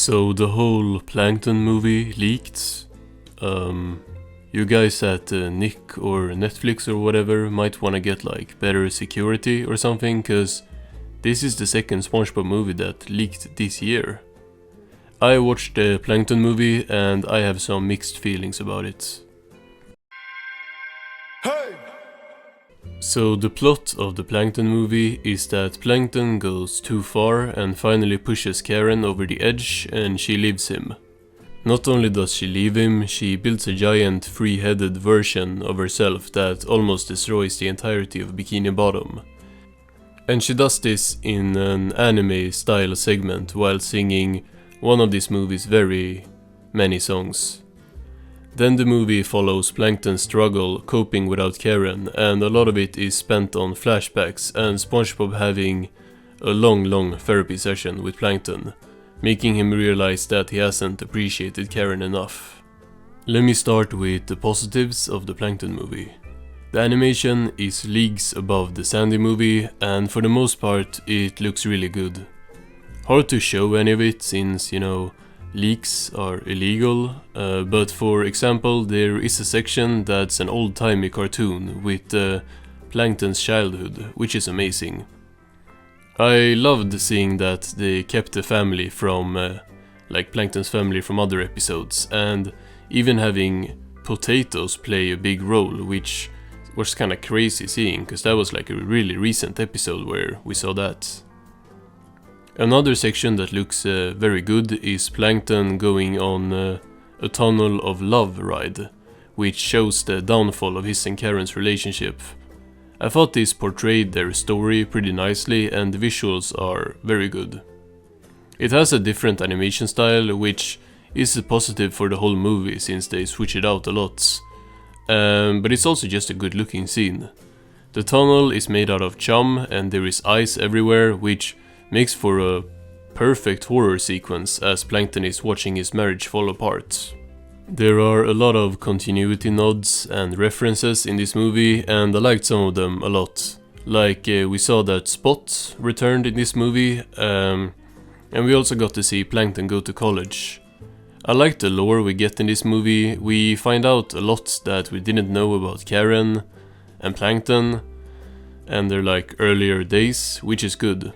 So the whole Plankton movie leaked. You guys at Nick or Netflix or whatever might wanna get like better security or something, cause this is the second SpongeBob movie that leaked this year. I watched the Plankton movie and I have some mixed feelings about it. Hey! So the plot of the Plankton movie is that Plankton goes too far and finally pushes Karen over the edge and she leaves him. Not only does she leave him, she builds a giant three-headed version of herself that almost destroys the entirety of Bikini Bottom. And she does this in an anime style segment while singing one of this movie's very many songs. Then the movie follows Plankton's struggle coping without Karen, and a lot of it is spent on flashbacks and SpongeBob having a long therapy session with Plankton, making him realize that he hasn't appreciated Karen enough. Let me start with the positives of the Plankton movie. The animation is leagues above the Sandy movie, and for the most part it looks really good. Hard to show any of it since, leaks are illegal, but for example there is a section that's an old-timey cartoon with Plankton's childhood, which is amazing. I loved seeing that they kept the family from, like Plankton's family from other episodes, and even having potatoes play a big role, which was kinda crazy seeing, cause that was like a really recent episode where we saw that. Another section that looks very good is Plankton going on a Tunnel of Love ride, which shows the downfall of his and Karen's relationship. I thought this portrayed their story pretty nicely and the visuals are very good. It has a different animation style, which is a positive for the whole movie since they switch it out a lot. But it's also just a good looking scene. The tunnel is made out of chum and there is ice everywhere, which makes for a perfect horror sequence as Plankton is watching his marriage fall apart. There are a lot of continuity nods and references in this movie, and I liked some of them a lot. Like we saw that Spot returned in this movie, and we also got to see Plankton go to college. I like the lore we get in this movie. We find out a lot that we didn't know about Karen and Plankton and their like earlier days, which is good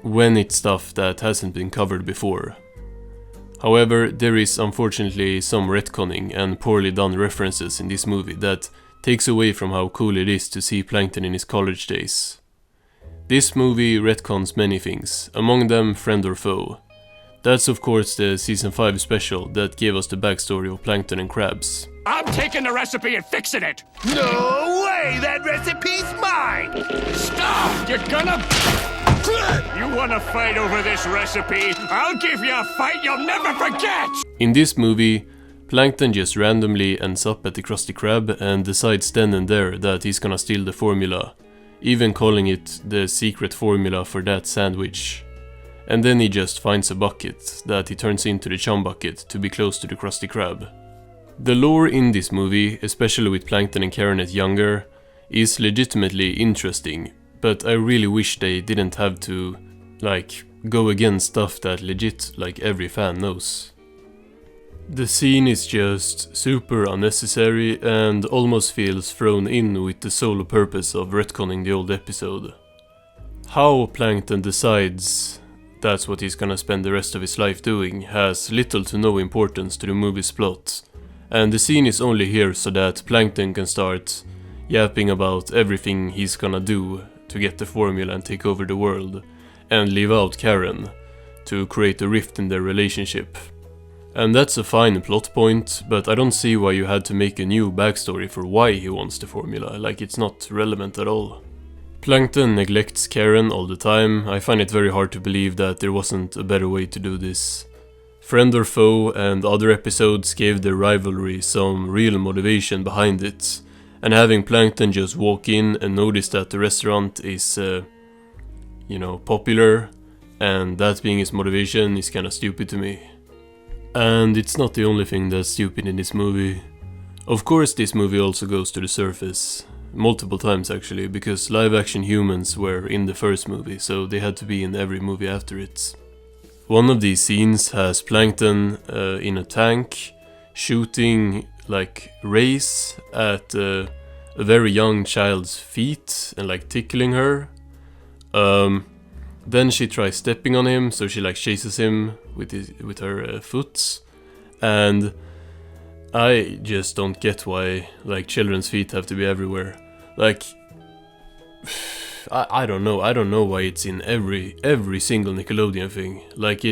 when it's stuff that hasn't been covered before. However, there is unfortunately some retconning and poorly done references in this movie that takes away from how cool it is to see Plankton in his college days. This movie retcons many things, among them Friend or Foe. That's of course the season 5 special that gave us the backstory of Plankton and Krabs. I'm taking the recipe and fixing it! No way! That recipe's mine! Stop! You're gonna... You wanna fight over this recipe? I'll give you a fight you'll never forget! In this movie, Plankton just randomly ends up at the Krusty Krab and decides then and there that he's gonna steal the formula, even calling it the secret formula for that sandwich. And then he just finds a bucket that he turns into the chum bucket to be close to the Krusty Krab. The lore in this movie, especially with Plankton and Karen as younger, is legitimately interesting, but I really wish they didn't have to, go against stuff that legit, every fan knows. The scene is just super unnecessary and almost feels thrown in with the sole purpose of retconning the old episode. How Plankton decides that's what he's gonna spend the rest of his life doing has little to no importance to the movie's plot, and the scene is only here so that Plankton can start yapping about everything he's gonna do to get the formula and take over the world, and leave out Karen to create a rift in their relationship. And that's a fine plot point, but I don't see why you had to make a new backstory for why he wants the formula, it's not relevant at all. Plankton neglects Karen all the time. I find it very hard to believe that there wasn't a better way to do this. Friend or Foe and other episodes gave their rivalry some real motivation behind it, and having Plankton just walk in and notice that the restaurant is, popular, and that being his motivation is kinda stupid to me. And it's not the only thing that's stupid in this movie. Of course this movie also goes to the surface. Multiple times actually, because live action humans were in the first movie, so they had to be in every movie after it. one of these scenes has Plankton in a tank shooting like rays at a very young child's feet and like tickling her. Then she tries stepping on him, so she like chases him with her foot, and I just don't get why like children's feet have to be everywhere. Like, I don't know why it's in every single Nickelodeon thing. Like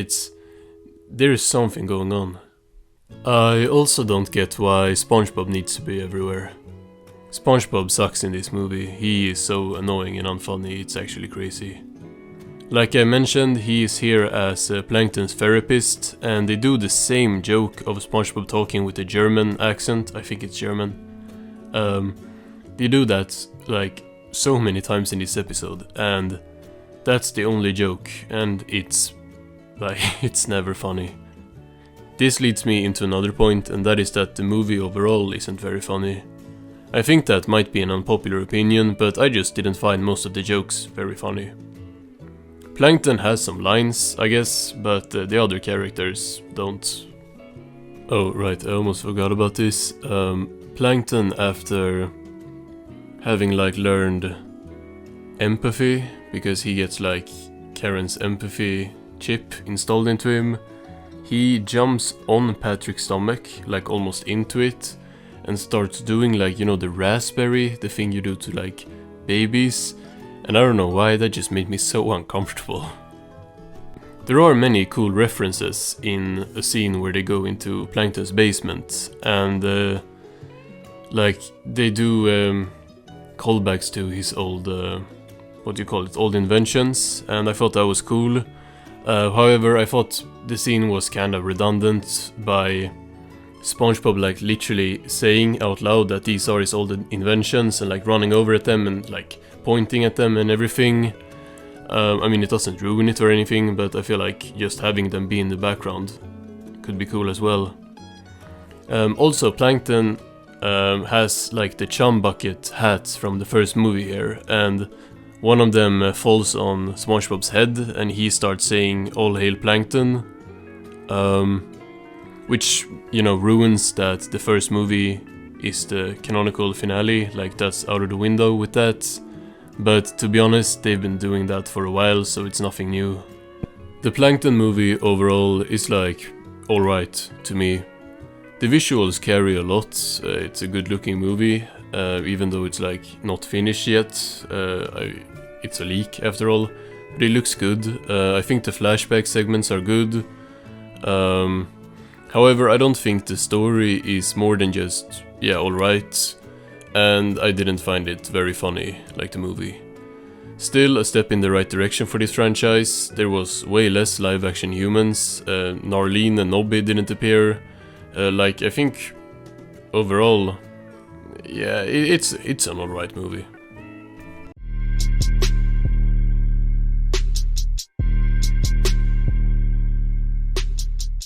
there is something going on. I also don't get why SpongeBob needs to be everywhere. SpongeBob sucks in this movie. He is so annoying and unfunny, it's actually crazy. Like I mentioned, he is here as Plankton's therapist, and they do the same joke of SpongeBob talking with a German accent. I think it's German. They do that like so many times in this episode, and that's the only joke, and it's like it's never funny. This leads me into another point, and that is that the movie overall isn't very funny. I think that might be an unpopular opinion, but I just didn't find most of the jokes very funny. Plankton has some lines, I guess, but the other characters don't. Oh right, I almost forgot about this. Plankton, after having like learned empathy, because he gets like Karen's empathy chip installed into him, he jumps on Patrick's stomach, like almost into it, and starts doing like, you know, the raspberry, the thing you do to like babies, and I don't know why, that just made me so uncomfortable. There are many cool references in a scene where they go into Plankton's basement, and like they do callbacks to his old, old inventions, and I thought that was cool. However, I thought the scene was kind of redundant by SpongeBob like literally saying out loud that these are his old inventions and like running over at them and like pointing at them and everything. I mean, it doesn't ruin it or anything, but I feel like just having them be in the background could be cool as well. Also, Plankton has like the chum bucket hats from the first movie here, and one of them falls on SpongeBob's head and he starts saying "All hail Plankton," which, you know, ruins that the first movie is the canonical finale. Like, that's out of the window with that. But to be honest, they've been doing that for a while, so it's nothing new. The Plankton movie overall is like alright to me. The visuals carry a lot. It's a good looking movie, even though it's like not finished yet. It's a leak after all, but it looks good. I think the flashback segments are good. However, I don't think the story is more than just, yeah, alright, and I didn't find it very funny, like the movie. Still a step in the right direction for this franchise. There was way less live-action humans, Narlene and Nobby didn't appear. Like, I think overall, yeah, it's an alright movie.